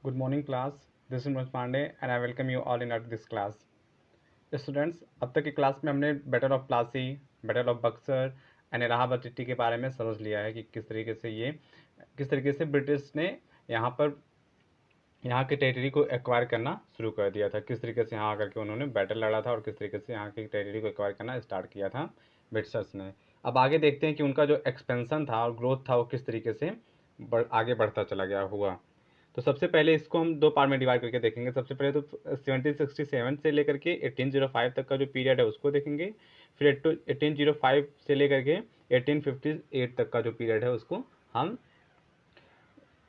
Good morning class. This is Manoj Pandey and I welcome you all in at this class. Students, अब तक की class में हमने battle of Plassey, battle of Buxar and Allahabad चिट्ठी के बारे में समझ लिया है कि किस तरीके से ब्रिटिश ने यहाँ पर यहाँ के टेरिटरी को एक्वायर करना शुरू कर दिया था, किस तरीके से यहाँ आकर के उन्होंने बैटल लड़ा था और किस तरीके से यहाँ की टेरिटरी को एक्वायर करना स्टार्ट किया था ब्रिटिशर्स ने। अब आगे देखते हैं कि उनका जो एक्सपेंशन था और ग्रोथ था वो किस तरीके से आगे बढ़ता चला गया हुआ। तो सबसे पहले इसको हम दो पार्ट में डिवाइड करके देखेंगे। सबसे पहले तो 1767 से लेकर के 1805 तक का जो पीरियड है उसको देखेंगे। फिर 1805 से लेकर के 1858 तक का जो पीरियड है उसको हम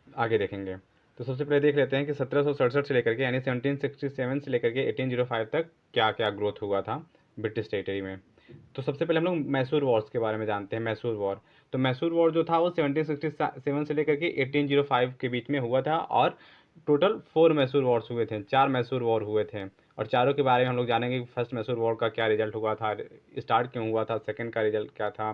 आगे देखेंगे। तो सबसे पहले देख लेते हैं कि 1767 से लेकर के यानी 1767 से लेकर के 1805 तक क्या क्या ग्रोथ हुआ था ब्रिटिश टेरिटरी में। तो सबसे पहले हम लोग मैसूर वॉर्स के बारे में जानते हैं। मैसूर वॉर, तो मैसूर वॉर जो था वो 1767 से लेकर के 1805 के बीच में हुआ था और टोटल 4 मैसूर वॉर्स हुए थे, 4 मैसूर वॉर हुए थे और चारों के बारे में हम लोग जानेंगे कि फर्स्ट मैसूर वॉर का क्या रिजल्ट हुआ था, स्टार्ट क्यों हुआ था, सेकंड का रिजल्ट क्या था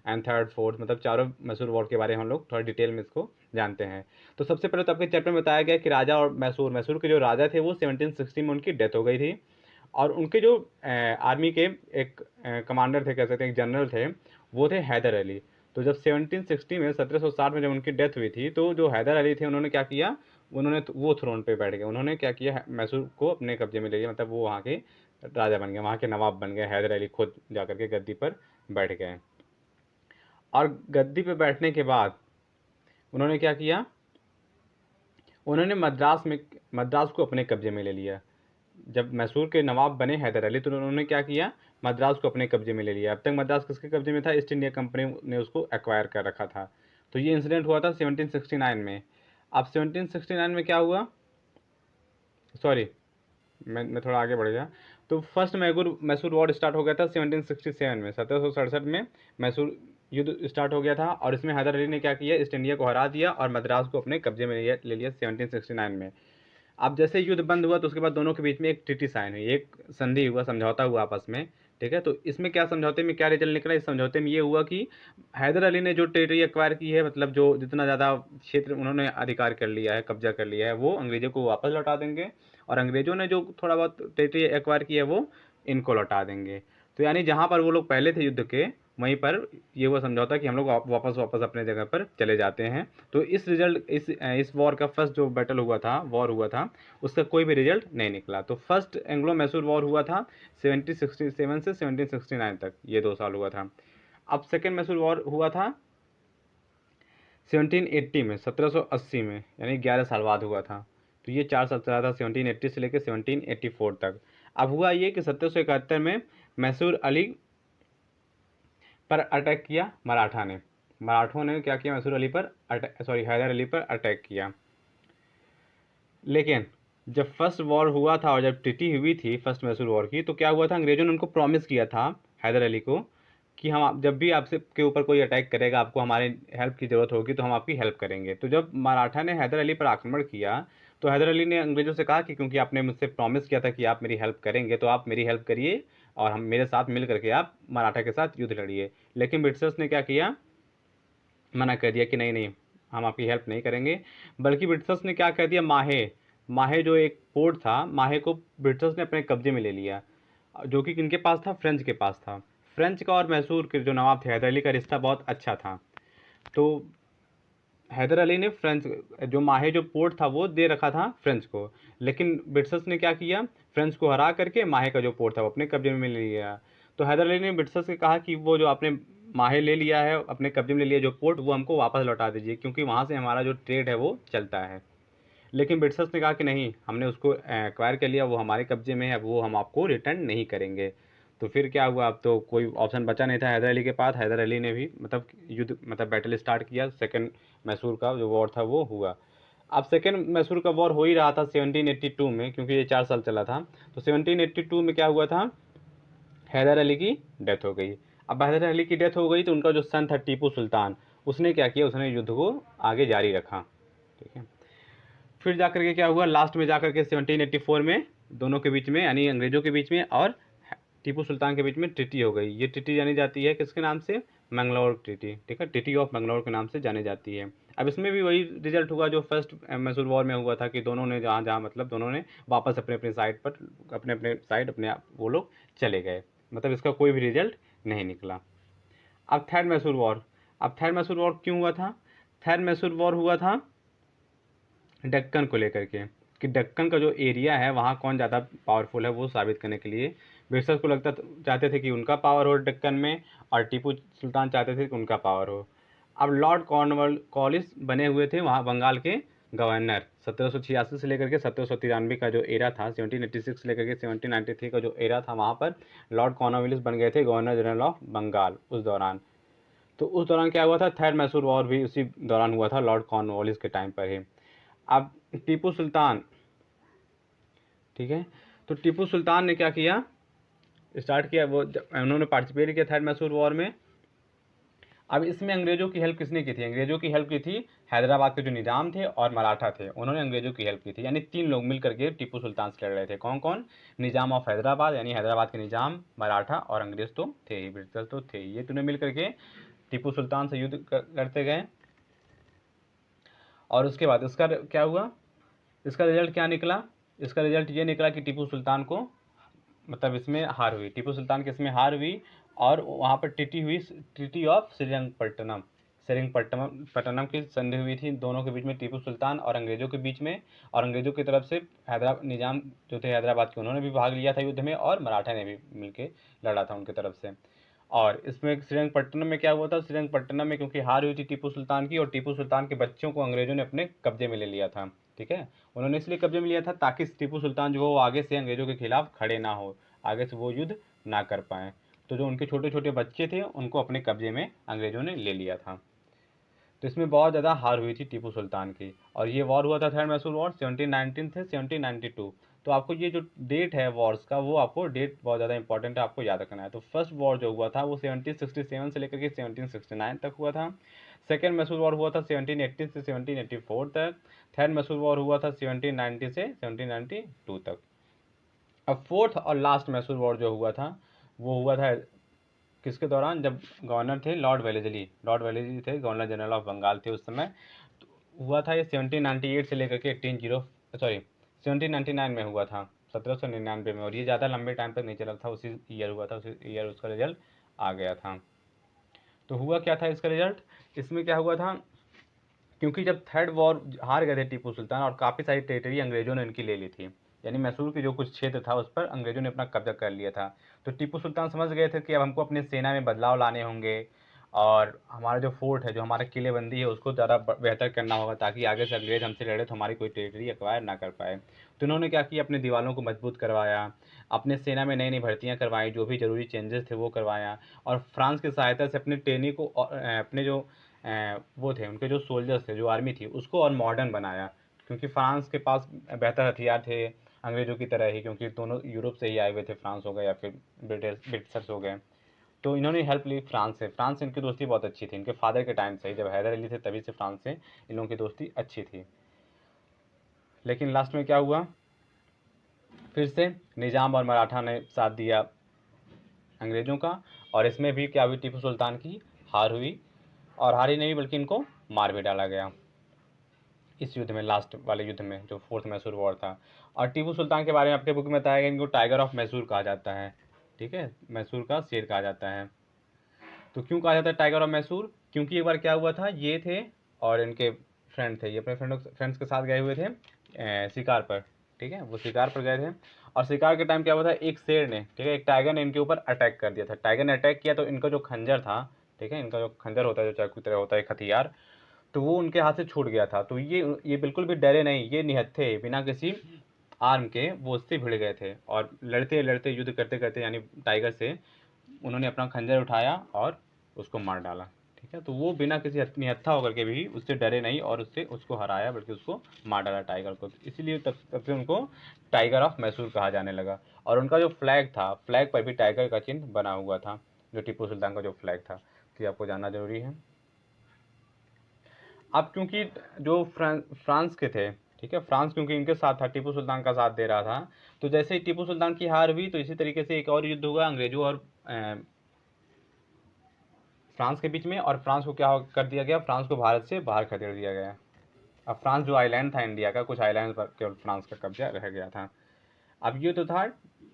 एंड थर्ड फोर्थ, मतलब चारों मैसूर वॉर के बारे में हम लोग थोड़ा डिटेल में इसको जानते हैं। तो सबसे पहले तो आपके चैप्टर में बताया गया कि राजा और मैसूर के जो राजा थे वो 1760 में उनकी डेथ हो गई थी और उनके जो आर्मी के एक कमांडर थे, कह सकते हैं एक जनरल थे, वो थे हैदर अली। तो जब 1760 में 1760 में जब उनकी डेथ हुई थी तो जो हैदर अली थे उन्होंने क्या किया, वो थ्रोन पे बैठ गए, उन्होंने क्या किया, मैसूर को अपने कब्जे में ले लिया, मतलब वो वहाँ के राजा बन गए, वहाँ के नवाब बन गए। हैदर अली खुद जाकर के गद्दी पर बैठ गए और गद्दी पे बैठने के बाद उन्होंने क्या किया, उन्होंने मद्रास को अपने कब्जे में ले लिया। जब मैसूर के नवाब बने हैदर अली तो उन्होंने क्या किया, मद्रास को अपने कब्जे में ले लिया। अब तक मद्रास किसके कब्जे में था, ईस्ट इंडिया कंपनी ने उसको एक्वायर कर रखा था। तो ये इंसिडेंट हुआ था 1769 में। अब 1769 में क्या हुआ, सॉरी मैं थोड़ा आगे बढ़ गया। तो फर्स्ट मैसूर वॉर स्टार्ट हो गया था 1767 में, 1767 में मैसूर युद्ध स्टार्ट हो गया था और इसमें हैदर अली ने क्या किया, ईस्ट इंडिया को हरा दिया और मद्रास को अपने कब्जे में ले लिया 1769 में। अब जैसे युद्ध बंद हुआ तो उसके बाद दोनों के बीच में एक ट्रीटी साइन हुई, एक संधि हुआ, समझौता हुआ आपस में। ठीक है, तो इसमें क्या, समझौते में क्या रिजल्ट निकला, इस समझौते में ये हुआ कि हैदर अली ने जो टेरिटरी एक्वायर की है, मतलब जो जितना ज़्यादा क्षेत्र उन्होंने अधिकार कर लिया है, कब्जा कर लिया है, वो अंग्रेजों को वापस लौटा देंगे और अंग्रेजों ने जो थोड़ा बहुत टेरिटरी एक्वायर की है वो इनको लौटा देंगे। तो यानी जहाँ पर वो लोग पहले थे युद्ध के, वहीं पर ये वो समझौता कि हम लोग वापस अपने जगह पर चले जाते हैं। तो इस वॉर का फर्स्ट जो बैटल हुआ था, वॉर हुआ था, उसका कोई भी रिजल्ट नहीं निकला। तो फर्स्ट एंग्लो मैसूर वॉर हुआ था 1767 से 1769 तक, ये 2 साल हुआ था। अब सेकेंड मैसूर वॉर हुआ था 1780 में, 1780 में, यानी 11 साल बाद हुआ था। तो ये 4 साल चला था, 1780 से लेकर 1784 तक। अब हुआ ये कि 1771 में मैसूर अली पर अटैक किया मराठों ने क्या किया, मैसूर अली पर हैदर अली पर अटैक किया। लेकिन जब फर्स्ट वॉर हुआ था और जब ट्रीटी हुई थी फर्स्ट मैसूर वॉर की, तो क्या हुआ था, अंग्रेजों ने उनको प्रॉमिस किया था हैदर अली को कि हम जब भी आपसे के ऊपर कोई अटैक करेगा, आपको हमारे हेल्प की ज़रूरत होगी तो हम आपकी हेल्प करेंगे। तो जब मराठा ने हैदर अली पर आक्रमण किया तो हैदर अली ने अंग्रेजों से कहा कि क्योंकि आपने मुझसे प्रॉमिस किया था कि आप मेरी हेल्प करेंगे तो आप मेरी हेल्प करिए और हम मेरे साथ मिल करके आप मराठा के साथ युद्ध लड़िए। लेकिन ब्रिटिशर्स ने क्या किया, मना कर दिया कि नहीं नहीं, हम आपकी हेल्प नहीं करेंगे। बल्कि ब्रिटिशर्स ने क्या कर दिया, माहे माहे जो एक पोर्ट था, माहे को ब्रिटिशर्स ने अपने कब्जे में ले लिया, जो कि किनके पास था, फ्रेंच के पास था। फ्रेंच का और मैसूर के जो नवाब थे हैदर अली का रिश्ता बहुत अच्छा था। तो हैदर अली ने फ्रेंच जो माहे जो पोर्ट था वो दे रखा था फ्रेंच को, लेकिन ब्रिटिशर्स ने क्या किया, फ्रेंच को हरा करके माहे का जो पोर्ट था वो अपने कब्जे में ले लिया। तो हैदर अली ने ब्रिटिशर्स से कहा कि वो जो आपने माहे ले लिया है, अपने कब्जे में ले लिया जो पोर्ट, वो हमको वापस लौटा दीजिए क्योंकि वहाँ से हमारा जो ट्रेड है वो चलता है। लेकिन ब्रिटिशर्स ने कहा कि नहीं, हमने उसको एक्वायर कर लिया, वो हमारे कब्जे में है, वो हम आपको रिटर्न नहीं करेंगे। तो फिर क्या हुआ, अब तो कोई ऑप्शन बचा नहीं था हैदर अली के पास। हैदर अली ने भी मतलब बैटल स्टार्ट किया, सेकंड मैसूर का जो वॉर था वो हुआ। अब सेकंड मैसूर का वॉर हो ही रहा था 1782 में, क्योंकि ये 4 साल चला था। तो 1782 में क्या हुआ था, हैदर अली की डेथ हो गई। अब हैदर अली की डेथ हो गई तो उनका जो सन था टीपू सुल्तान, उसने क्या किया, उसने युद्ध को आगे जारी रखा। ठीक है, फिर जाकर के क्या हुआ, लास्ट में जाकर के 1784 में दोनों के बीच में, यानी अंग्रेजों के बीच में और टीपू सुल्तान के बीच में ट्रीटी हो गई। ये ट्रीटी जानी जाती है किसके नाम से, मैंगलोर ट्रीटी। ठीक है, ट्रीटी ऑफ मैंगलोर के नाम से जानी जाती है। अब इसमें भी वही रिजल्ट हुआ जो फर्स्ट मैसूर वॉर में हुआ था कि दोनों ने जहाँ जहाँ मतलब दोनों ने वापस अपने अपने साइड पर अपने अपने साइड अपने आप वो लोग चले गए, मतलब इसका कोई भी रिजल्ट नहीं निकला। अब थर्ड मैसूर वॉर, अब थर्ड मैसूर वॉर क्यों हुआ था? थर्ड मैसूर वॉर हुआ था दक्कन को लेकर के, कि दक्कन का जो एरिया है वहाँ कौन ज़्यादा पावरफुल है वो साबित करने के लिए ब्रिटिशर्स को चाहते थे कि उनका पावर हो दक्कन में, और टीपू सुल्तान चाहते थे कि उनका पावर हो। अब लॉर्ड कॉर्नवालिस बने हुए थे वहाँ बंगाल के गवर्नर। 1786 से लेकर के 1793 का जो एरा था, 1786 से लेकर के 1793 का जो एरा था, वहाँ पर लॉर्ड कॉर्नवालिस बन गए थे गवर्नर जनरल ऑफ बंगाल उस दौरान। तो उस दौरान क्या हुआ था, थर्ड मैसूर वॉर भी उसी दौरान हुआ था, लॉर्ड कॉर्नवालिस के टाइम पर ही। अब टीपू सुल्तान, ठीक है, तो टीपू सुल्तान ने क्या किया, स्टार्ट किया, वो उन्होंने पार्टिसिपेट किया थर्ड मैसूर वॉर में। अब इसमें अंग्रेजों की हेल्प किसने की थी? अंग्रेजों की हेल्प की थी हैदराबाद के जो निजाम थे और मराठा थे, उन्होंने अंग्रेजों की हेल्प की थी। यानी तीन लोग मिलकर के टीपू सुल्तान से लड़ रहे थे। कौन कौन? निजाम ऑफ हैदराबाद, यानी हैदराबाद के निजाम, मराठा, और अंग्रेज तो थे ही, ब्रिटिश तो थे ही। ये तीनों मिल करके टीपू सुल्तान से युद्ध करते गए। और उसके बाद इसका क्या हुआ, इसका रिजल्ट क्या निकला? इसका रिजल्ट ये निकला कि टीपू सुल्तान को मतलब इसमें हार हुई, टीपू सुल्तान की इसमें हार हुई, और वहाँ पर टीटी हुई, ट्रीटी ऑफ श्रीरंगपट्टनम, श्रीरंगपट्टनम की संधि हुई थी दोनों के बीच में, टीपू सुल्तान और अंग्रेजों के बीच में। और अंग्रेजों की तरफ से हैदराबाद निजाम जो थे हैदराबाद के, उन्होंने भी भाग लिया था युद्ध में, और मराठा ने भी मिलके लड़ा था उनकी तरफ से। और इसमें श्रीरंगपट्टनम में क्या हुआ था, श्रीरंगपट्टनम में क्योंकि हार हुई थी टीपू सुल्तान की, और टीपू सुल्तान के बच्चों को अंग्रेजों ने अपने कब्जे में ले लिया था। ठीक है, उन्होंने इसलिए कब्जे में लिया था ताकि टीपू सुल्तान जो वो आगे से अंग्रेजों के खिलाफ खड़े ना हो, आगे से वो युद्ध ना कर पाए। तो जो उनके छोटे छोटे बच्चे थे उनको अपने कब्जे में अंग्रेजों ने ले लिया था। तो इसमें बहुत ज़्यादा हार हुई थी टीपू सुल्तान की। और ये वॉर हुआ था थर्ड मैसूर वॉर 1719 से 1792। तो आपको ये जो डेट है वॉर्स का, वो आपको डेट बहुत ज़्यादा इंपॉर्टेंट है, आपको याद रखना है। तो फर्स्ट वॉर जो हुआ था वो 1767 से लेकर के 1769 तक हुआ था। सेकेंड मैसूर वॉर हुआ था 1780 से 1784 तक। थर्ड मैसूर वॉर हुआ था 1790 से 1792 तक। अब फोर्थ और लास्ट मैसूर वॉर जो हुआ था वो हुआ था किसके दौरान, जब गवर्नर थे लॉर्ड वेलेस्ली, लॉर्ड वेलेस्ली थे गवर्नर जनरल ऑफ बंगाल थे उस समय। तो हुआ था ये 1798 से लेकर के 1799 में हुआ था, 1799 में। और ये ज़्यादा लंबे टाइम तक नहीं चला था, उसी ईयर हुआ था, उसी ईयर उसका रिजल्ट आ गया था। तो हुआ क्या था इसका रिजल्ट, इसमें क्या हुआ था, क्योंकि जब थर्ड वॉर हार गए थे टीपू सुल्तान, और काफ़ी सारी टेरिटरी अंग्रेजों ने इनकी ले ली थी, यानी मैसूर की जो कुछ क्षेत्र था उस पर अंग्रेजों ने अपना कब्जा कर लिया था। तो टीपू सुल्तान समझ गए थे कि अब हमको अपनी सेना में बदलाव लाने होंगे, और हमारा जो फोर्ट है, जो हमारा किलेबंदी है, उसको ज़्यादा बेहतर करना होगा, ताकि आगे से अंग्रेज हमसे लड़े तो हमारी कोई टेरिटरी एक्वायर ना कर पाए। तो इन्होंने क्या किया, अपने दीवारों को मजबूत करवाया, अपने सेना में नई नई भर्तियाँ करवाई, जो भी ज़रूरी चेंजेस थे वो करवाया, और फ्रांस की सहायता से अपनी ट्रेनिंग को अपने जो वो थे, उनके जो सोल्जर्स थे, जो आर्मी थी, उसको और मॉडर्न बनाया। क्योंकि फ्रांस के पास बेहतर हथियार थे अंग्रेज़ों की तरह ही, क्योंकि दोनों यूरोप से ही आए हुए थे, फ्रांस हो गए या फिर ब्रिटिशर्स हो गए। तो इन्होंने हेल्प ली फ्रांस से। फ्रांस से इनकी दोस्ती बहुत अच्छी थी, इनके फादर के टाइम से ही, जब हैदर अली थे तभी से फ्रांस से इन लोगों की दोस्ती अच्छी थी। लेकिन लास्ट में क्या हुआ, फिर से निजाम और मराठा ने साथ दिया अंग्रेज़ों का, और इसमें भी क्या हुई, टीपू सुल्तान की हार हुई। और हार ही नहीं बल्कि इनको मार भी डाला गया इस युद्ध में, लास्ट वाले युद्ध में, जो फोर्थ मैसूर वॉर था। और टीपू सुल्तान के बारे में आपके बुक में बताया गया, इनको टाइगर ऑफ मैसूर कहा जाता है। ठीक है, मैसूर का शेर कहा जाता है। तो क्यों कहा जाता है टाइगर ऑफ मैसूर, क्योंकि एक बार क्या हुआ था, ये थे और इनके फ्रेंड थे, ये अपने फ्रेंड्स के साथ गए हुए थे शिकार पर। ठीक है, वो शिकार पर गए थे, और शिकार के टाइम क्या हुआ था, एक शेर ने, ठीक है, एक टाइगर ने इनके ऊपर अटैक कर दिया था। टाइगर ने अटैक किया तो इनका जो खंजर था, ठीक है, इनका जो खंजर होता है, जो चाकू की तरह होता है, एक हथियार, तो वो उनके हाथ से छूट गया था। तो ये बिल्कुल भी डरे नहीं, ये निहत्थे बिना किसी आर्म के वो उससे भिड़ गए थे, और लड़ते लड़ते युद्ध करते करते, यानी टाइगर से, उन्होंने अपना खंजर उठाया और उसको मार डाला। ठीक है, तो वो बिना किसी निहत्था होकर के भी उससे डरे नहीं, और उससे उसको हराया, बल्कि उसको मार डाला टाइगर को। तो इसीलिए तब से उनको टाइगर ऑफ मैसूर कहा जाने लगा। और उनका जो फ्लैग था, फ्लैग पर भी टाइगर का चिन्ह बना हुआ था, जो टीपू सुल्तान का जो फ्लैग था। तो ये आपको जानना जरूरी है। अब क्योंकि जो फ्रांस के थे, ठीक है, फ्रांस क्योंकि इनके साथ था, टीपू सुल्तान का साथ दे रहा था, तो जैसे ही टीपू सुल्तान की हार हुई, तो इसी तरीके से एक और युद्ध हुआ अंग्रेजों और फ्रांस के बीच में, और फ्रांस को क्या कर दिया गया, फ्रांस को भारत से बाहर खदेड़ दिया गया। अब फ्रांस जो आइलैंड था इंडिया का, कुछ आइलैंड पर केवल फ्रांस का कब्जा रह गया था। अब ये तो था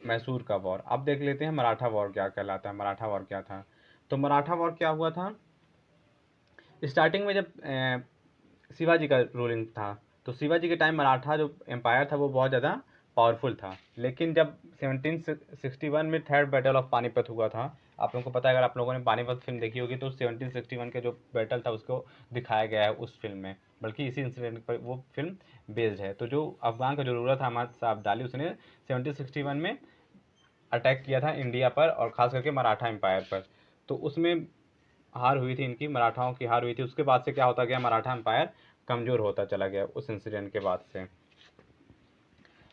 मैसूर का वॉर। अब देख लेते हैं मराठा वॉर क्या कहलाता है। मराठा वॉर क्या था? तो मराठा वॉर क्या हुआ था, स्टार्टिंग में जब शिवाजी का रूलिंग था, तो शिवाजी के टाइम मराठा जो एम्पायर था वो बहुत ज़्यादा पावरफुल था। लेकिन जब 1761 में थर्ड बैटल ऑफ पानीपत हुआ था, आप लोगों को पता है, अगर आप लोगों ने पानीपत फिल्म देखी होगी तो 1761 के जो बैटल था उसको दिखाया गया है उस फिल्म में, बल्कि इसी इंसिडेंट पर वो फिल्म बेस्ड है। तो जो अफगान का जो रूलर था अहमद शाह अब्दाली, उसने 1761 में अटैक किया था इंडिया पर और ख़ास करके मराठा एम्पायर पर। तो उसमें हार हुई थी इनकी, मराठाओं की हार हुई थी। उसके बाद से क्या होता गया, मराठा एम्पायर कमज़ोर होता चला गया उस इंसिडेंट के बाद से।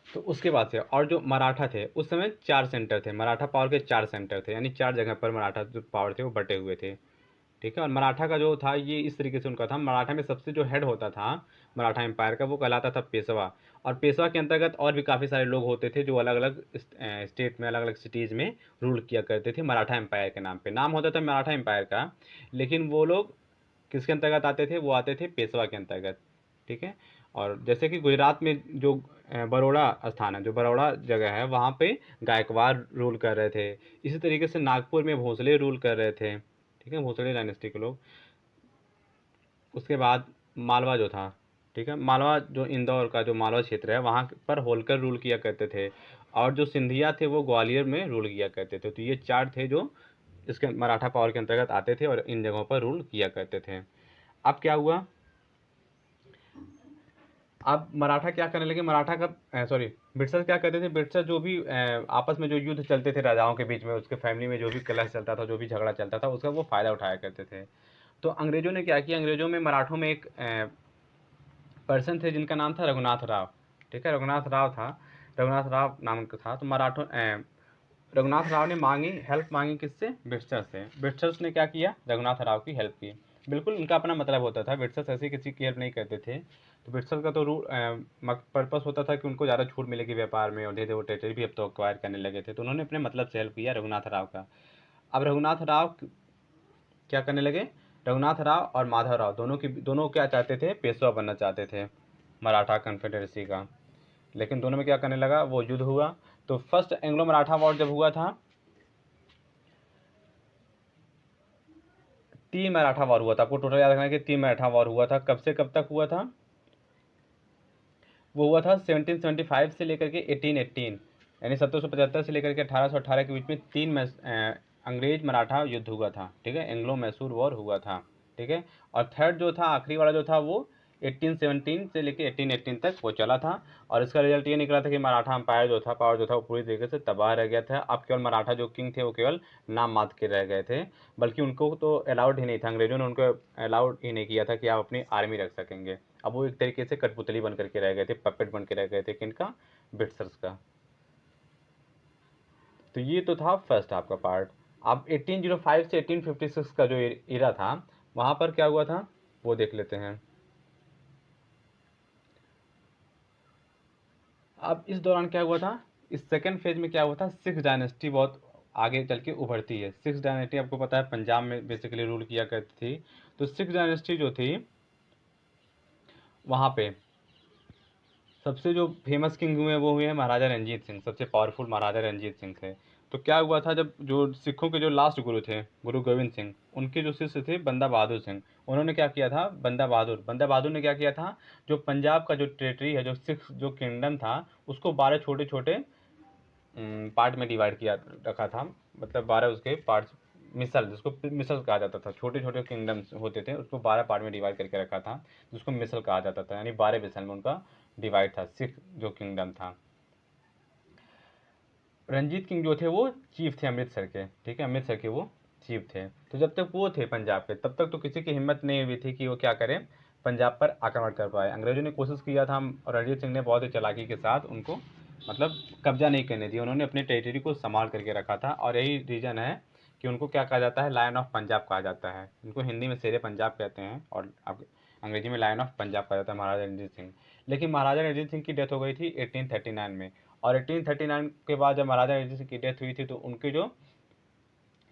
तो उसके बाद से, और जो मराठा थे उस समय 4 सेंटर थे, मराठा पावर के 4 सेंटर थे, यानी 4 जगह पर मराठा जो पावर थे वो बटे हुए थे। ठीक है। और मराठा का जो था ये इस तरीके से उनका था, मराठा में सबसे जो हेड होता था मराठा एम्पायर का वो कहलाता था पेशवा। और पेशवा के अंतर्गत और भी काफ़ी सारे लोग होते थे जो अलग अलग स्टेट में, अलग अलग सिटीज़ में रूल किया करते थे मराठा एम्पायर के नाम पे। नाम होता था मराठा एम्पायर का, लेकिन वो लोग किसके अंतर्गत आते थे, वो आते थे पेशवा के अंतर्गत। ठीक है। और जैसे कि गुजरात में जो बड़ौदा स्थान है, जो बड़ौदा जगह है, वहाँ पे गायकवाड़ रूल कर रहे थे। इसी तरीके से नागपुर में भोसले रूल कर रहे थे। ठीक है, भोसले डायनेस्टी के लोग। उसके बाद मालवा जो था, ठीक है, मालवा जो इंदौर का जो मालवा क्षेत्र है वहाँ पर होलकर रूल किया करते थे। और जो सिंधिया थे वो ग्वालियर में रूल किया करते थे। तो ये 4 थे जो इसके मराठा पावर के अंतर्गत आते थे और इन जगहों पर रूल किया करते थे। अब क्या हुआ, अब मराठा क्या करने लगे, मराठा का सॉरी ब्रिटिशर क्या करते थे, ब्रिटिशर जो भी आपस में जो युद्ध चलते थे राजाओं के बीच में, उसके फैमिली में जो भी कलह चलता था, जो भी झगड़ा चलता था, उसका वो फ़ायदा उठाया करते थे। तो अंग्रेज़ों ने क्या किया, अंग्रेज़ों में मराठों में एक पर्सन थे जिनका नाम था रघुनाथ राव। ठीक है, रघुनाथ राव था, रघुनाथ राव नाम का था। तो रघुनाथ राव ने हेल्प मांगी किससे, ब्रिटिशर से। ब्रिटिशर्स ने क्या किया, रघुनाथ राव की हेल्प की। बिल्कुल उनका अपना मतलब होता था, ब्रिटिशर्स ऐसे किसी की हेल्प नहीं करते थे। तो ब्रिटिशर्स का तो पर्पस होता था कि उनको ज़्यादा छूट मिलेगी व्यापार में, और धीरे धीरे वो टेरिटरी भी अब तो एक्वायर करने लगे थे। तो उन्होंने अपने मतलब से हेल्प किया रघुनाथ राव का। अब रघुनाथ राव क्या करने लगे, रघुनाथ राव और माधव राव दोनों क्या चाहते थे, पेशवा बनना चाहते थे मराठा कन्फेडरेसी का। लेकिन दोनों में क्या करने लगा, वो युद्ध हुआ। तो फर्स्ट एंग्लो मराठा वॉर जब हुआ था, 3 मराठा वॉर हुआ था। आपको टोटल याद रखना है कि 3 मराठा वॉर हुआ था। कब से कब तक हुआ था, वो हुआ था 1775 से लेकर के 1818, यानी 1775 से लेकर के 1818 के बीच में 3 अंग्रेज मराठा युद्ध हुआ था। ठीक है, एंग्लो मैसूर वॉर हुआ था। ठीक है। और थर्ड जो था, आखिरी वाला जो था, वो 1817 से लेकर 1818 तक वो चला था। और इसका रिजल्ट ये निकला था कि मराठा अंपायर जो था, पावर जो था, वो पूरी तरीके से तबाह रह गया था। अब केवल मराठा जो किंग थे वो केवल नाम मात्र के रह गए थे, बल्कि उनको तो अलाउड ही नहीं था, अंग्रेजों ने उनको अलाउड ही नहीं किया था कि आप अपनी आर्मी रख सकेंगे। अब वो एक तरीके से कठपुतली बन करके रह गए थे, पपेट बन के रह गए थे, किनका, ब्रिटिशर्स का। तो ये तो था फर्स्ट आपका पार्ट। अब 1805 से 1856 का जो इरा था, वहाँ पर क्या हुआ था वो देख लेते हैं। अब इस दौरान क्या हुआ था, इस सेकेंड फेज में क्या हुआ था, सिक्स डायनेस्टी बहुत आगे चल के उभरती है। सिक्स डायनेस्टी आपको पता है पंजाब में बेसिकली रूल किया करती थी। तो सिक्स डायनेस्टी जो थी, वहाँ पे सबसे जो फेमस किंग हुए वो हुए हैं महाराजा रंजीत सिंह, सबसे पावरफुल महाराजा रंजीत सिंह थे। तो क्या हुआ था, जब जो सिखों के जो लास्ट गुरु थे, गुरु गोविंद सिंह, उनके जो शिष्य थे बंदा बहादुर सिंह, उन्होंने क्या किया था, बंदा बहादुर ने क्या किया था, जो पंजाब का जो टेरिटरी है, जो सिख जो किंगडम था, उसको 12 छोटे छोटे पार्ट में डिवाइड किया रखा था। मतलब 12 उसके पार्ट्स, मिसल, जिसको मिसल कहा जाता था, छोटे छोटे किंगडम्स होते थे, उसको 12 पार्ट में डिवाइड करके रखा था, जिसको मिसल कहा जाता था, यानी 12 मिसल में उनका डिवाइड था सिख जो किंगडम था। रंजीत किंग जो थे वो चीफ थे अमृतसर के। ठीक है, अमृतसर के वो चीफ थे। तो जब तक वो थे पंजाब के, तब तक तो किसी की हिम्मत नहीं हुई थी कि वो क्या करें, पंजाब पर आक्रमण कर पाए। अंग्रेजों ने कोशिश किया था, और रणजीत सिंह ने बहुत ही चालाकी के साथ उनको मतलब कब्जा नहीं करने दिया। उन्होंने अपने टेरिटरी को संभाल करके रखा था, और यही रीज़न है कि उनको क्या कहा जाता है, लायन ऑफ पंजाब कहा जाता है। उनको हिंदी में शेर पंजाब कहते हैं, और अंग्रेजी में लायन ऑफ पंजाब कहा जाता है महाराजा रणजीत सिंह। लेकिन महाराजा रणजीत सिंह की डेथ हो गई थी 1839 में। और 1839 के बाद जब महाराजा रणजीत सिंह की डेथ हुई थी, तो उनके जो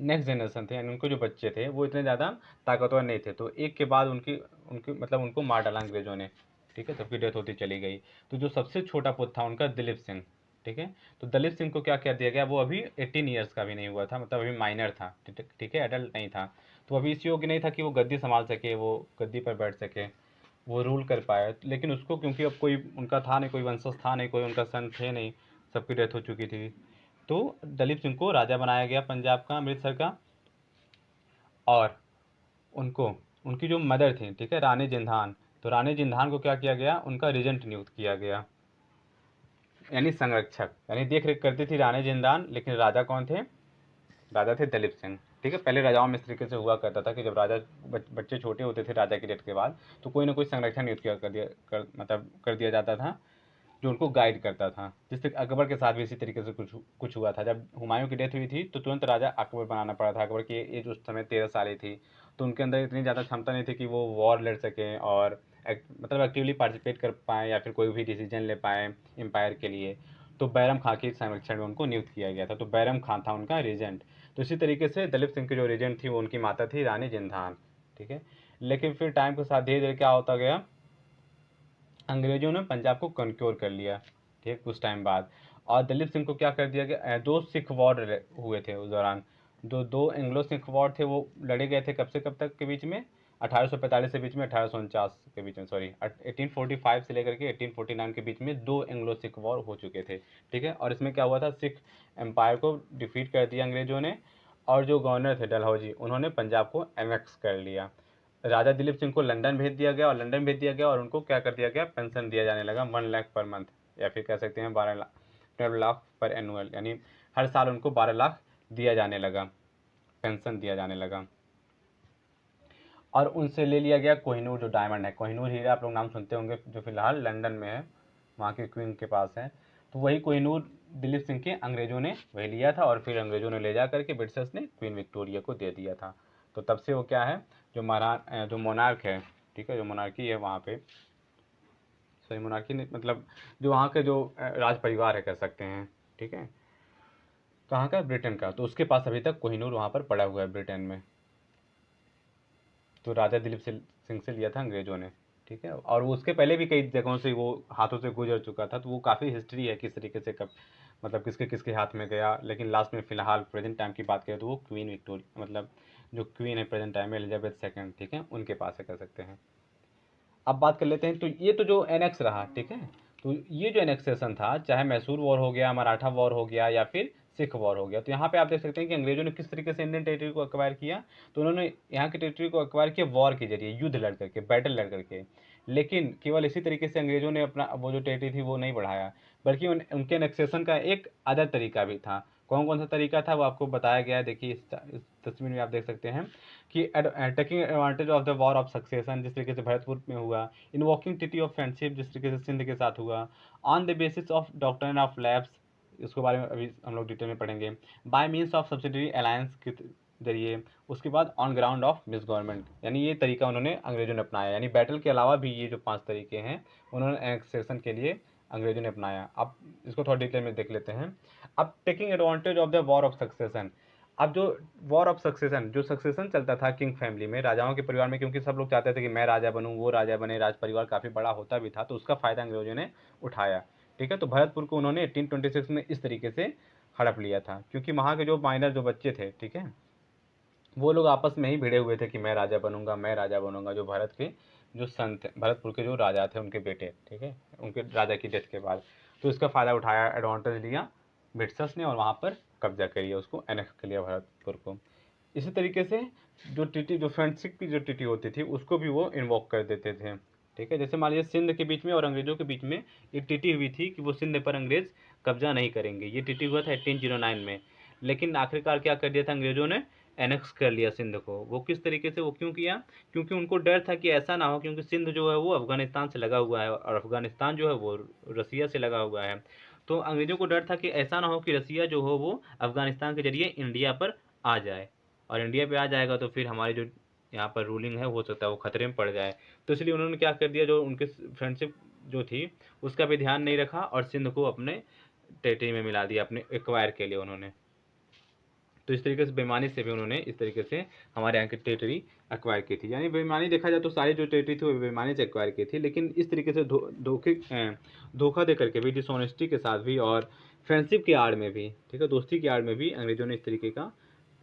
नेक्स्ट जनरेशन थे, यानी उनके जो बच्चे थे वो इतने ज़्यादा ताकतवर नहीं थे, तो एक के बाद उनकी उनकी मतलब उनको मार डाला अंग्रेज़ों ने, ठीक है, सबकी डेथ होती चली गई। तो जो सबसे छोटा पुत्र था उनका दिलीप सिंह, ठीक है, तो दलित सिंह को क्या कर दिया गया, वो अभी 18 ईयर्स का भी नहीं हुआ था, मतलब अभी माइनर था, ठीक है, एडल्ट नहीं था, तो अभी इस योग्य नहीं था कि वो गद्दी संभाल सके, वो गद्दी पर बैठ सके, वो रूल कर पाए। लेकिन उसको क्योंकि अब कोई उनका था नहीं, कोई वंशज था नहीं, कोई उनका सन थे नहीं, सबकी डेथ हो चुकी थी, तो दलीप सिंह को राजा बनाया गया पंजाब का, अमृतसर का। और उनको उनकी जो मदर थी, ठीक है, रानी जिंदान, तो रानी जिंदान को क्या किया गया, उनका रीजेंट नियुक्त किया गया, यानी संरक्षक, यानी देख रेख करती थी रानी जिंदान, लेकिन राजा कौन थे, राजा थे दलीप सिंह, ठीक है। पहले राजाओं में इस तरीके से हुआ करता था कि जब राजा बच्चे छोटे होते थे राजा की डेथ के बाद, तो कोई ना कोई संरक्षण नियुक्त मतलब कर दिया जाता था, जो उनको गाइड करता था। जिससे अकबर के साथ भी इसी तरीके से कुछ कुछ हुआ था। जब हुमायूं की डेथ हुई थी तो तुरंत राजा अकबर बनाना पड़ा था। अकबर की एज उस समय 13 साल ही थी, तो उनके अंदर इतनी ज़्यादा क्षमता नहीं थी कि वो वॉर लड़ सकें और मतलब एक्टिवली पार्टिसिपेट कर पाएँ या फिर कोई भी डिसीजन ले पाएँ एम्पायर के लिए। तो बैरम खां के संरक्षण में उनको नियुक्त किया गया था, तो बैरम खां था उनका रीजेंट। तो इसी तरीके से दलीप सिंह की जो रीजेंट थी वो उनकी माता थी रानी जिंदान, ठीक है। लेकिन फिर टाइम के साथ धीरे धीरे क्या होता गया, अंग्रेजों ने पंजाब को कंक्योर कर लिया, ठीक है, कुछ टाइम बाद। और दलीप सिंह को क्या कर दिया गया, दो सिख वॉर हुए थे उस दौरान, जो दो एंग्लो सिख वॉर थे वो लड़े गए थे कब से कब तक के बीच में, 1845 से बीच में 1849 के बीच में, सॉरी 1845 से लेकर के 1849 के बीच में दो एंग्लो सिख वॉर हो चुके थे, ठीक है। और इसमें क्या हुआ था, सिख एम्पायर को डिफीट कर दिया अंग्रेजों ने, और जो गवर्नर थे डलहौजी, उन्होंने पंजाब को एनेक्स कर लिया। राजा दिलीप सिंह को लंदन भेज दिया गया, और लंदन भेज दिया गया और उनको क्या कर दिया गया, पेंशन दिया जाने लगा 1 लाख पर मंथ, या फिर कह सकते हैं 12 लाख, 12 लाख पर एनुअल, यानी हर साल उनको 12 लाख दिया जाने लगा, पेंशन दिया जाने लगा। और उनसे ले लिया गया कोहिनूर, जो डायमंड है, कोहिनूर हीरा आप लोग नाम सुनते होंगे, जो फिलहाल लंदन में है, वहाँ की क्वीन के पास है। तो वही कोहिनूर दिलीप सिंह के अंग्रेजों ने वही लिया था, और फिर अंग्रेजों ने ले जा करके ब्रिटिशर्स ने क्वीन विक्टोरिया को दे दिया था। तो तब से वो क्या है, जो मोनार्क है, ठीक है, जो मोनार्की है वहाँ पे, सॉरी मोनार्की नहीं, मतलब जो वहाँ के जो राज परिवार है कह सकते हैं, ठीक है, कहाँ का, ब्रिटेन का, तो उसके पास अभी तक कोहिनूर वहाँ पर पड़ा हुआ है ब्रिटेन में। तो राजा दिलीप सिंह से लिया था अंग्रेजों ने, ठीक है। और वो उसके पहले भी कई जगहों से वो हाथों से गुजर चुका था, तो वो काफ़ी हिस्ट्री है किस तरीके से कब मतलब किसके किसके हाथ में गया। लेकिन लास्ट में फिलहाल प्रेजेंट टाइम की बात करें तो वो क्वीन विक्टोरिया, मतलब जो क्वीन है प्रेजेंट टाइम में, एलिजाबेथ सेकंड, ठीक है, उनके पास है कह सकते हैं। अब बात कर लेते हैं, तो ये तो जो एनेक्स रहा, ठीक है, तो ये जो एनेक्सेशन था, चाहे मैसूर वॉर हो गया, मराठा वॉर हो गया, या फिर सिख वॉर हो गया, तो यहाँ पे आप देख सकते हैं कि अंग्रेजों ने किस तरीके से इंडियन टेरिटरी को एक्वायर किया। तो उन्होंने यहाँ की टेरिटरी को एक्वायर किया वॉर के जरिए, युद्ध लड़ करके, बैटल लड़ करके। लेकिन केवल इसी तरीके से अंग्रेजों ने अपना वो जो टेरिटरी थी वो नहीं बढ़ाया, बल्कि उनके एनेक्सेशन का एक अदर तरीका भी था। कौन कौन सा तरीका था वो आपको बताया गया है, देखिए इस तस्वीर में आप देख सकते हैं कि taking advantage of the war of succession, जिस तरीके से भरतपुर में हुआ, इन्वोकिंग ट्रीटी ऑफ फ्रेंडशिप, जिस तरीके से सिंध के साथ हुआ, on the basis of doctrine of labs, इसके बारे में अभी हम लोग डिटेल में पढ़ेंगे, bye means of subsidiary alliance के जरिए, उसके बाद on ground of miss government, यानी ये तरीका उन्होंने अंग्रेजों ने अपनाया। यानी बैटल के अलावा भी ये जो 5 तरीके हैं उन्होंने एनेक्सेशन के लिए अंग्रेजों ने अपनाया। अब इसको थोड़ा डिटेल में देख लेते हैं। अब taking advantage of the war of succession, अब जो वॉर ऑफ सक्सेशन, जो सक्सेशन चलता था किंग फैमिली में, राजाओं के परिवार में, क्योंकि सब लोग चाहते थे कि मैं राजा बनूं, वो राजा बने, राज परिवार काफ़ी बड़ा होता भी था, तो उसका फ़ायदा अंग्रेजों ने उठाया, ठीक है। तो भरतपुर को उन्होंने 1826 में इस तरीके से हड़प लिया था, क्योंकि वहाँ के जो माइनर जो बच्चे थे, ठीक है, वो लोग आपस में ही भिड़े हुए थे कि मैं राजा बनूंगा, मैं राजा बनूंगा, जो भारत के जो सन थे, भरतपुर के जो राजा थे उनके बेटे, ठीक है, उनके राजा की डेथ के बाद। तो इसका फ़ायदा उठाया, एडवांटेज लिया ब्रिटिशर्स ने, और वहाँ पर कब्जा कर लिया, उसको एनेक्स कर लिया भरतपुर को। इसी तरीके से जो टीटी, जो फ्रेंडशिप की जो टीटी होती थी, उसको भी वो इन्वोक कर देते थे, ठीक है। जैसे मान लीजिए सिंध के बीच में और अंग्रेजों के बीच में एक टीटी हुई थी कि वो सिंध पर अंग्रेज कब्जा नहीं करेंगे, ये टीटी हुआ था 1809 में। लेकिन आखिरकार क्या कर दिया था अंग्रेजों ने, एनेक्स कर लिया सिंध को। वो किस तरीके से, वो क्यों किया, क्योंकि उनको डर था कि ऐसा ना हो, क्योंकि सिंध जो है वो अफगानिस्तान से लगा हुआ है, और अफगानिस्तान जो है वो रसिया से लगा हुआ है। तो अंग्रेजों को डर था कि ऐसा ना हो कि रसिया जो हो वो अफगानिस्तान के जरिए इंडिया पर आ जाए, और इंडिया पे आ जाएगा तो फिर हमारी जो यहाँ पर रूलिंग है हो सकता है वो खतरे में पड़ जाए। तो इसलिए उन्होंने क्या कर दिया, जो उनके फ्रेंडशिप जो थी उसका भी ध्यान नहीं रखा, और सिंध को अपने टेरिटरी में मिला दिया, अपने एक्वायर के लिए उन्होंने, तो इस तरीके से बेईमानी से भी उन्होंने इस तरीके से हमारे यहाँ की टेरिटरी एक्वायर की थी। यानी बेईमानी देखा जाए तो सारी जो टेरिटरी थी वो बेईमानी से एक्वायर की थी, लेकिन इस तरीके से धोखा दे करके भी, डिसऑनेस्टी के साथ भी और फ्रेंडशिप की आड़ में भी, ठीक है, दोस्ती की आड़ में भी अंग्रेजों ने इस तरीके का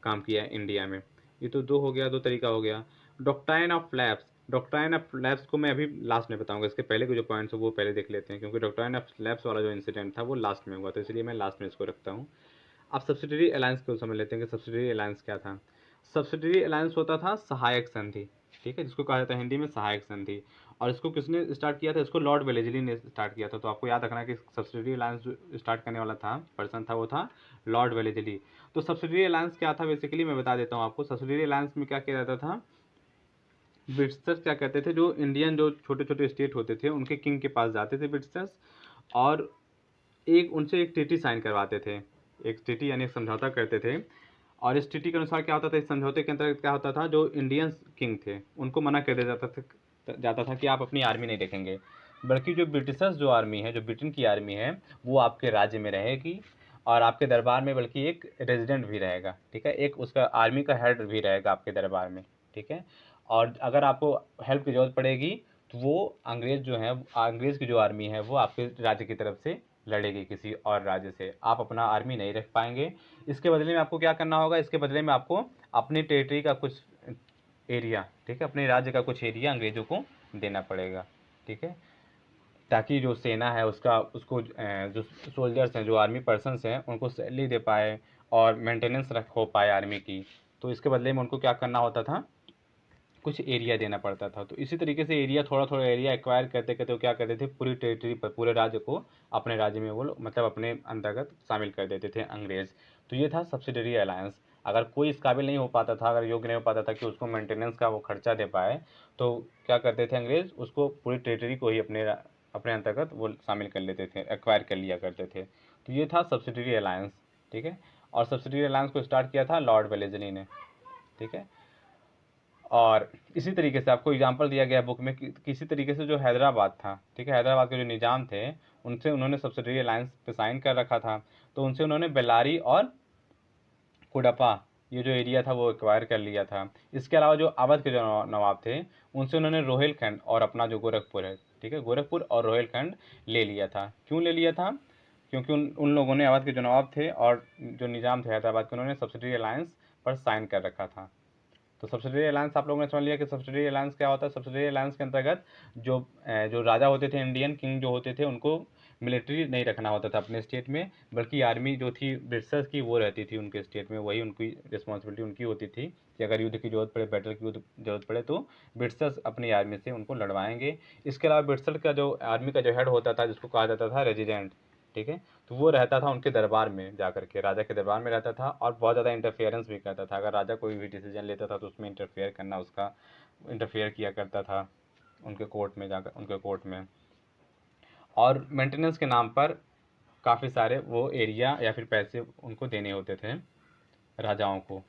काम किया है इंडिया में। ये तो दो हो गया, दो तरीका हो गया। Doctrine of lapse, doctrine of lapse को मैं अभी लास्ट में बताऊंगा, इसके पहले के जो पॉइंट्स है वो पहले देख लेते हैं, क्योंकि डॉक्ट्राइन ऑफ लैप्स वाला जो इंसिडेंट था वो लास्ट में हुआ, तो इसलिए मैं लास्ट में इसको रखता हूँ। अब सब्सिडरी अलायंस को समझ लेते हैं कि सब्सिडरी अलायंस क्या था। सब्सिडरी अलायंस होता था सहायक संधि, ठीक है, जिसको कहा जाता है हिंदी में सहायक संधि। और इसको किसने स्टार्ट किया था? इसको लॉर्ड वेलेजली ने स्टार्ट किया था। तो आपको याद रखना है कि सब्सिडरी अलायंस जो स्टार्ट करने वाला था पर्सन था वो था लॉर्ड वेलेजली। तो सब्सिडरी अलायंस क्या था बेसिकली मैं बता देता हूँ आपको। सब्सिडरी अलायंस में क्या किया जाता था, ब्रिटिशर्स क्या कहते थे, जो इंडियन जो छोटे छोटे स्टेट होते थे उनके किंग के पास जाते थे ब्रिटिशर्स, और उनसे एक ट्रीटी साइन करवाते थे, एक ट्रीटी यानी एक समझौता करते थे। और इस ट्रीटी के अनुसार क्या होता था, इस समझौते के अंतर्गत क्या होता था, जो इंडियन किंग थे उनको मना कर दिया जाता था कि आप अपनी आर्मी नहीं रखेंगे, बल्कि जो ब्रिटिशर्स जो आर्मी है, जो ब्रिटेन की आर्मी है, वो आपके राज्य में रहेगी और आपके दरबार में बल्कि एक रेजिडेंट भी रहेगा, ठीक है, एक उसका आर्मी का हेड भी रहेगा आपके दरबार में, ठीक है। और अगर आपको हेल्प की जरूरत पड़ेगी तो वो अंग्रेज जो है, अंग्रेज की जो आर्मी है वो आपके राज्य की तरफ से लड़ेगी किसी और राज्य से, आप अपना आर्मी नहीं रख पाएंगे। इसके बदले में आपको क्या करना होगा, इसके बदले में आपको अपनी टेरिटरी का कुछ एरिया, ठीक है, अपने राज्य का कुछ एरिया अंग्रेजों को देना पड़ेगा, ठीक है, ताकि जो सेना है उसका उसको जो सोल्जर्स हैं, जो आर्मी पर्सनस हैं, उनको सैलरी दे पाए और मेंटेनेंस रख हो पाए आर्मी की। तो इसके बदले में उनको क्या करना होता था, कुछ एरिया देना पड़ता था। तो इसी तरीके से एरिया, थोड़ा थोड़ा एरिया एक्वायर करते करते वो क्या करते थे, पूरी टेरिटरी पर, पूरे राज्य को अपने राज्य में वो मतलब अपने अंतर्गत शामिल कर देते थे अंग्रेज। तो ये था सब्सिडरी अलायंस। अगर कोई इस काबिल नहीं हो पाता था, अगर योग्य नहीं हो पाता था कि उसको मेंटेनेंस का वो खर्चा दे पाए, तो क्या करते थे अंग्रेज, उसको पूरी टेरिटरी को ही अपने अंतर्गत वो शामिल कर लेते थे, एक्वायर कर लिया करते थे। तो ये था सब्सिडरी अलायंस, ठीक है। और सब्सिडरी अलायंस को स्टार्ट किया था लॉर्ड वेलेस्ली ने, ठीक है। और इसी तरीके से आपको एग्जांपल दिया गया बुक में कि किसी तरीके से जो हैदराबाद था, ठीक है, हैदराबाद के जो निजाम थे उनसे उन्होंने सब्सिडरी अलायंस पे साइन कर रखा था। तो उनसे उन्होंने बेल्लारी और कुडपा, ये जो एरिया था वो एक्वायर कर लिया था। इसके अलावा जो अवध के जो नवाब थे उनसे उन्होंने रोहिलखंड और अपना जो गोरखपुर है, ठीक है, गोरखपुर और रोहिलखंड ले लिया था। क्यों ले लिया था? क्योंकि उन लोगों ने, अवध के जो नवाब थे और जो निजाम थे हैदराबाद के, उन्होंने सब्सिडरी अलायंस पर साइन कर रखा था। तो सब्सिडरी अलायंस आप लोगों ने समझ लिया कि सब्सिडरी अलायंस क्या होता है। सब्सिडरी अलायंस के अंतर्गत जो राजा होते थे, इंडियन किंग जो होते थे, उनको मिलिट्री नहीं रखना होता था अपने स्टेट में, बल्कि आर्मी जो थी ब्रिटिशर्स की वो रहती थी उनके स्टेट में, वही उनकी रिस्पॉन्सिबिलिटी उनकी होती थी कि अगर युद्ध की जरूरत पड़े, बैटल की जरूरत पड़े तो ब्रिटिशर्स अपनी आर्मी से उनको लड़वाएंगे। इसके अलावा ब्रिटिशर का जो आर्मी का जो हेड होता था, जिसको कहा जाता था रेजिडेंट, ठीक है, तो वो रहता था उनके दरबार में जाकर के, राजा के दरबार में रहता था और बहुत ज़्यादा इंटरफेरेंस भी करता था। अगर राजा कोई भी डिसीजन लेता था तो उसमें इंटरफेयर करना, उसका इंटरफेयर किया करता था उनके कोर्ट में जाकर, उनके कोर्ट में। और मेंटेनेंस के नाम पर काफ़ी सारे वो एरिया या फिर पैसे उनको देने होते थे राजाओं को।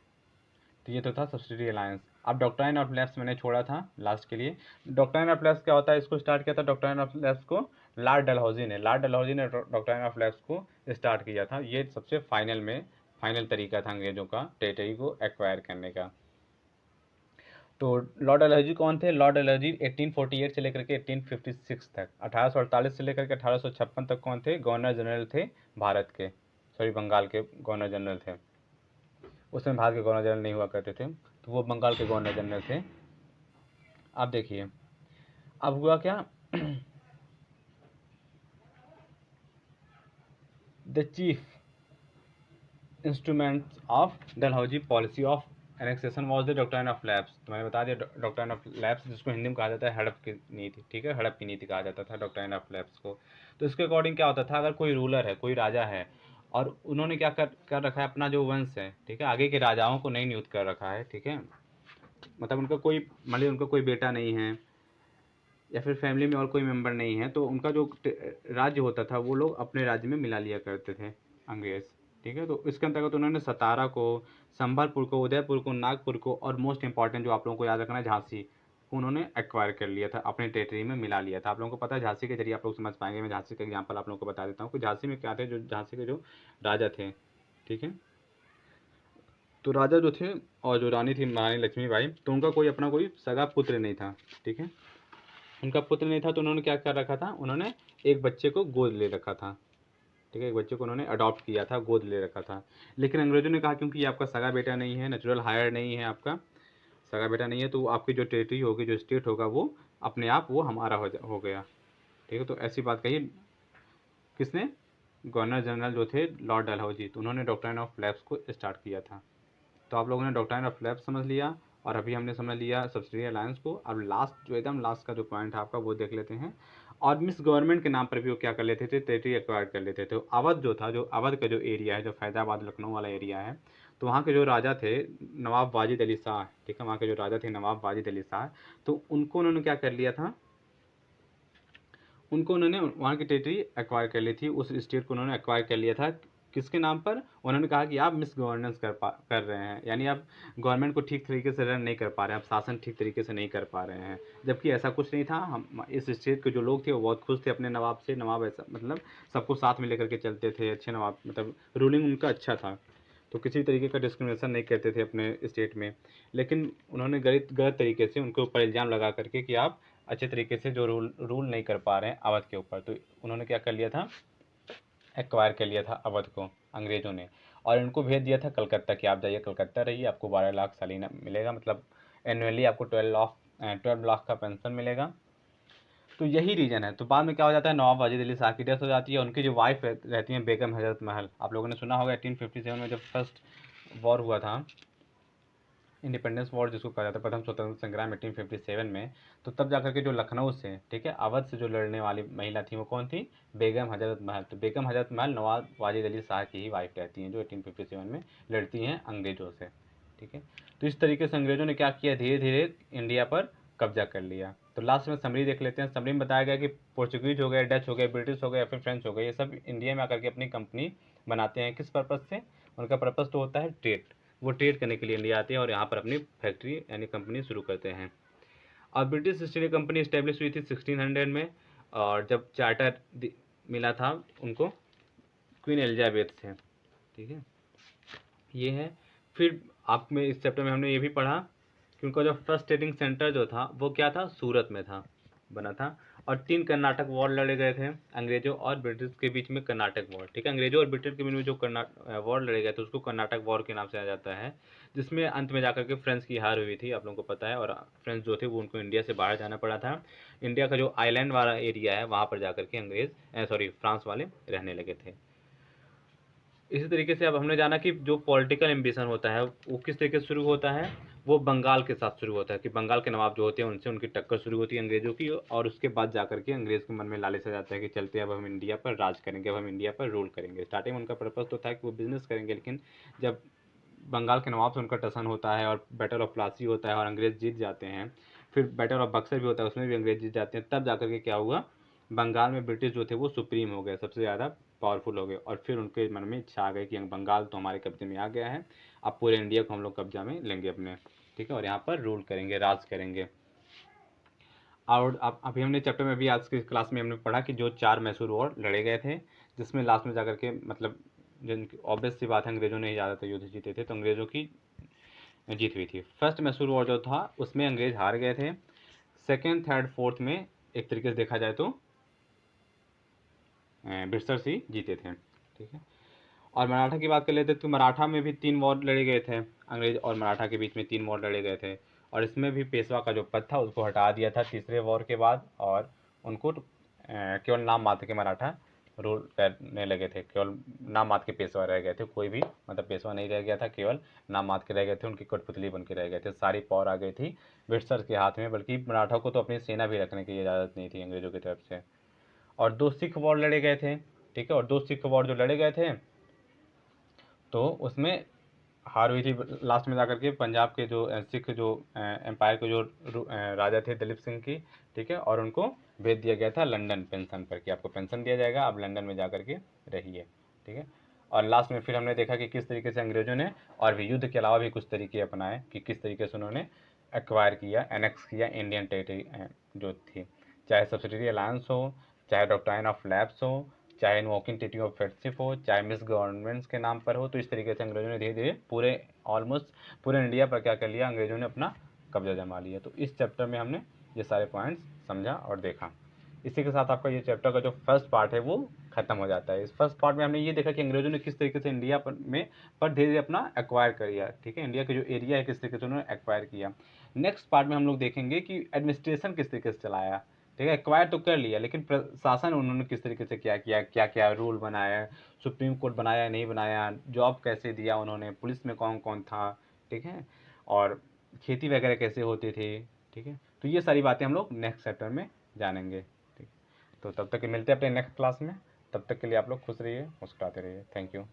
तो ये तो था सब्सिडरी अलायंस। अब डॉक्ट्राइन ऑफ लैप्स मैंने छोड़ा था लास्ट के लिए। डॉक्ट्राइन ऑफ लैप्स क्या होता है, इसको स्टार्ट किया था डॉक्ट्राइन ऑफ लैप्स को लॉर्ड डलहौजी ने। लॉर्ड डलहौजी ने डॉक्ट्राइन ऑफ लैप्स को स्टार्ट किया था। ये सबसे फाइनल तरीका था अंग्रेजों का टेरिटरी को एक्वायर करने का। तो लॉर्ड डलहौजी कौन थे? लॉर्ड डलहौजी 1848 से लेकर के 1856 तक, 1848 से लेकर के 1856 तक कौन थे? गवर्नर जनरल थे भारत के, सॉरी बंगाल के गवर्नर जनरल थे। उसमें भारत के गवर्नर जनरल नहीं हुआ करते थे, तो वो बंगाल के गवर्नर जनरल थे। आप देखिए अब हुआ क्या, the chief instrument of Dalhousie policy of annexation was the doctrine of lapse. तो मैंने बता दिया डॉक्ट्राइन ऑफ लैप्स, जिसको हिंदी में कहा जाता है हड़प की नीति, ठीक है, हड़प की नीति कहा जाता था डॉक्ट्राइन ऑफ लैप्स को। तो इसके अकॉर्डिंग क्या होता था, अगर कोई रूलर है, कोई राजा है और उन्होंने क्या कर रखा है, अपना जो वंश है, ठीक है, आगे के राजाओं को नहीं नियुक्त कर रखा है, ठीक है, मतलब उनका कोई, मान लीजिए उनका कोई बेटा नहीं है या फिर फैमिली में और कोई मेंबर नहीं है, तो उनका जो राज्य होता था वो लोग अपने राज्य में मिला लिया करते थे अंग्रेज, ठीक है। तो इसके अंतर्गत उन्होंने सतारा को, संबलपुर को, उदयपुर को, नागपुर को और मोस्ट इंपॉर्टेंट जो आप लोगों को याद रखना है, झांसी को उन्होंने एक्वायर कर लिया था, अपने टेरिटरी में मिला लिया था। आप लोगों को पता है झांसी के जरिए आप लोग समझ पाएंगे। मैं झांसी का एग्जाम्पल आप लोगों को बता देता हूँ कि झांसी में क्या थे, जो झांसी के जो राजा थे, ठीक है, तो राजा जो थे और जो रानी थी महारानी लक्ष्मीबाई, तो उनका कोई अपना कोई सगा पुत्र नहीं था, ठीक है। उनका पुत्र नहीं था तो उन्होंने क्या कर रखा था, उन्होंने एक बच्चे को गोद ले रखा था, ठीक है। एक बच्चे को उन्होंने अडॉप्ट किया था, गोद ले रखा था। लेकिन अंग्रेजों ने कहा क्योंकि ये आपका सगा बेटा नहीं है, नेचुरल हायर नहीं है, आपका सगा बेटा नहीं है, तो आपकी जो टेरिटरी होगी, जो स्टेट होगा, वो अपने आप वो हमारा हो गया, ठीक है। तो ऐसी बात कही किसने, गवर्नर जनरल जो थे लॉर्ड डलहौजी, तो उन्होंने डॉक्ट्राइन ऑफ लैप्स को स्टार्ट किया था। तो आप लोगों ने डॉक्ट्राइन ऑफ लैप्स समझ लिया, और अभी हमने समझ लिया सब्सिडियरी अलायंस को। अब लास्ट जो एकदम लास्ट का जो पॉइंट है आपका, वो देख लेते हैं। और मिस गवर्नमेंट के नाम पर भी वो क्या कर लेते थे, टेरिटरी एक्वायर कर लेते थे। तो अवध जो था, जो अवध का जो एरिया है, जो फैजाबाद लखनऊ वाला एरिया है, तो वहाँ के जो राजा थे नवाब वाजिद अली शाह, ठीक है, वहाँ के जो राजा थे नवाब वाजिद अली शाह, तो उनको उन्होंने क्या कर लिया था, उनको उन्होंने वहाँ की टेरिटरी एक्वायर कर ली थी, उस स्टेट को उन्होंने एक्वायर कर लिया था। किसके नाम पर, उन्होंने कहा कि आप मिस गवर्नेंस कर रहे हैं, यानी आप गवर्नमेंट को ठीक तरीके से रन नहीं कर पा रहे हैं, आप शासन ठीक तरीके से नहीं कर पा रहे हैं। जबकि ऐसा कुछ नहीं था, हम इस स्टेट के जो लोग थे वो बहुत खुश थे अपने नवाब से। नवाब ऐसा मतलब सबको साथ में लेकर के चलते थे, अच्छे नवाब, मतलब रूलिंग उनका अच्छा था, तो किसी तरीके का डिस्क्रिमिनेशन नहीं करते थे अपने स्टेट में। लेकिन उन्होंने गलत गलत तरीके से उनके ऊपर इल्ज़ाम लगा करके कि आप अच्छे तरीके से जो रूल नहीं कर पा रहे हैं अवध के ऊपर, तो उन्होंने क्या कर लिया था, एक्वायर कर लिया था अवध को अंग्रेज़ों ने, और इनको भेज दिया था कलकत्ता कि आप जाइए कलकत्ता रहिए, आपको 12 लाख सालाना मिलेगा, मतलब एनुअली आपको 12 लाख का पेंशन मिलेगा। तो यही रीज़न है। तो बाद में क्या हो जाता है, नवाब वाजिद अली शाह की डेथ हो जाती है, उनकी जो वाइफ रहती हैं बेगम हजरत महल। आप लोगों ने सुना होगा 1857 में जब फर्स्ट वॉर हुआ था, इंडिपेंडेंस वॉर जिसको कहा जाता है, प्रथम स्वतंत्रता संग्राम 1857 में, तो तब जाकर के जो लखनऊ से, ठीक है, अवध से जो लड़ने वाली महिला थी वो कौन थी, बेगम हजरत महल। तो बेगम हजरत महल नवाब वाजिद अली शाह की ही वाइफ रहती हैं, जो 1857 में लड़ती हैं अंग्रेज़ों से, ठीक है। तो इस तरीके से अंग्रेज़ों ने क्या किया, धीरे धीरे इंडिया पर कब्जा कर लिया। तो लास्ट में समरी देख लेते हैं। समरी में बताया गया कि पोर्चुगीज हो गए, डच हो गए, ब्रिटिश हो गए या फिर फ्रेंच हो गए, ये सब इंडिया में आकर के अपनी कंपनी बनाते हैं। किस पर्पज़ से, उनका पर्पज़ तो होता है ट्रेड, वो ट्रेड करने के लिए इंडिया आते हैं और यहाँ पर अपनी फैक्ट्री यानी कंपनी शुरू करते हैं। और British east India company establish हुई थी 1600 में, और जब चार्टर मिला था उनको क्वीन एलिजाबेथ से, ठीक है, ये है। फिर आप में इस चैप्टर में हमने ये भी पढ़ा कि उनका जो फर्स्ट ट्रेडिंग सेंटर जो था वो क्या था, सूरत में था, बना था। और 3 कर्नाटक वॉर लड़े गए थे अंग्रेजों और ब्रिटिश के बीच में, कर्नाटक वॉर, ठीक है। अंग्रेजों और ब्रिटिश के बीच में जो वॉर लड़े गए थे उसको कर्नाटक वॉर के नाम से जाना जाता है, जिसमें अंत में जाकर के फ्रेंच की हार हुई थी, आप लोगों को पता है। और फ्रेंच जो थे वो उनको इंडिया से बाहर जाना पड़ा था। इंडिया का जो आइलैंड वाला एरिया है वहाँ पर जाकर के फ्रांस वाले रहने लगे थे। इसी तरीके से अब हमने जाना कि जो पॉलिटिकल एम्बिशन होता है वो किस तरीके से शुरू होता है, वो बंगाल के साथ शुरू होता है कि बंगाल के नवाब जो होते हैं उनसे उनकी टक्कर शुरू होती है अंग्रेज़ों की, और उसके बाद जाकर के अंग्रेज़ के मन में लालच आ जाता है कि चलते अब हम इंडिया पर राज करेंगे, अब हम इंडिया पर रूल करेंगे। स्टार्टिंग में उनका पर्पज़ तो था कि वो बिजनेस करेंगे, लेकिन जब बंगाल के नवाब से उनका टसन होता है और बैटल ऑफ प्लासी होता है और अंग्रेज़ जीत जाते हैं, फिर बैटल ऑफ बक्सर भी होता है, उसमें भी अंग्रेज़ जीत जाते हैं, तब जाकर के क्या हुआ, बंगाल में ब्रिटिश जो थे वो सुप्रीम हो गए, सबसे ज़्यादा पावरफुल हो गए। और फिर उनके मन में इच्छा आ गई कि बंगाल तो हमारे कब्जे में आ गया है, अब पूरे इंडिया को हम लोग कब्जा में लेंगे अपने, ठीक है, और यहाँ पर रूल करेंगे, राज करेंगे। और अब अभी हमने चैप्टर में भी आज की क्लास में हमने पढ़ा कि जो 4 मैसूर वॉर लड़े गए थे, जिसमें लास्ट में जाकर के मतलब जिनकी ऑब्वियस सी बात है अंग्रेज़ों ने ही ज़्यादातर युद्ध जीते थे, तो अंग्रेज़ों की जीत हुई थी। फर्स्ट मैसूर वॉर जो था उसमें अंग्रेज़ हार गए थे। सेकेंड, थर्ड, फोर्थ में एक तरीके से देखा जाए तो ब्रिटिशर्स ही जीते थे, ठीक है। और मराठा की बात कर लेते तो मराठा में भी 3 वॉर लड़े गए थे, अंग्रेज और मराठा के बीच में 3 वॉर लड़े गए थे। और इसमें भी पेशवा का जो पद था उसको हटा दिया था तीसरे वॉर के बाद, और उनको केवल नाम मात्र के मराठा रूल करने लगे थे, केवल नाम मात्र के पेशवा रह गए थे, कोई भी मतलब पेशवा नहीं रह गया था, केवल नाम मात्र के रह गए थे, उनकी कठपुतली बन के रह गए थे, सारी पावर आ गई थी ब्रिटिशर्स के हाथ में। बल्कि मराठा को तो अपनी सेना भी रखने की इजाज़त नहीं थी अंग्रेज़ों की तरफ से। और 2 सिख वॉर लड़े गए थे, ठीक है। और 2 सिख वॉर जो लड़े गए थे तो उसमें हार हुई थी लास्ट में जाकर के पंजाब के जो सिख जो एम्पायर के जो राजा थे दलीप सिंह की, ठीक है। और उनको भेज दिया गया था लंदन पेंशन पर कि आपको पेंशन दिया जाएगा, आप लंदन में जाकर के रहिए, ठीक है। और लास्ट में फिर हमने देखा कि किस तरीके से अंग्रेज़ों ने और भी युद्ध के अलावा भी कुछ तरीके अपनाए कि किस तरीके से उन्होंने एक्वायर किया, एनेक्स किया इंडियन टेरिटरी जो थी, चाहे सब्सिडियरी अलायंस हो, चाहे डॉक्ट्राइन ऑफ लैप्स हो, चाहे इनवोकिंग ट्रीटी ऑफ फ्रेंडशिप हो, चाहे मिस गवर्नमेंट्स के नाम पर हो। तो इस तरीके से अंग्रेजों ने धीरे धीरे पूरे ऑलमोस्ट पूरे इंडिया पर क्या कर लिया, अंग्रेज़ों ने अपना कब्जा जमा लिया। तो इस चैप्टर में हमने ये सारे पॉइंट्स समझा और देखा। इसी के साथ आपका ये चैप्टर का जो फर्स्ट पार्ट है वो खत्म हो जाता है। इस फर्स्ट पार्ट में हमने ये देखा कि अंग्रेज़ों ने किस तरीके से इंडिया पर धीरे धीरे अपना एक्वायर कर लिया, ठीक है, इंडिया का जो एरिया है किस तरीके से उन्होंने एक्वायर किया। नेक्स्ट पार्ट में हम लोग देखेंगे कि एडमिनिस्ट्रेशन किस तरीके से चलाया, ठीक है, एक्वायर तो कर लिया लेकिन प्रशासन उन्होंने किस तरीके से क्या किया, क्या क्या रूल बनाया, सुप्रीम कोर्ट बनाया नहीं बनाया, जॉब कैसे दिया उन्होंने, पुलिस में कौन कौन था, ठीक है, और खेती वगैरह कैसे होती थी, ठीक है। तो ये सारी बातें हम लोग नेक्स्ट चैप्टर में जानेंगे, ठीक। तो तब तक के मिलते हैं अपने नेक्स्ट क्लास में। तब तक के लिए आप लोग खुश रहिए, मुस्कुराते रहिए। Thank you.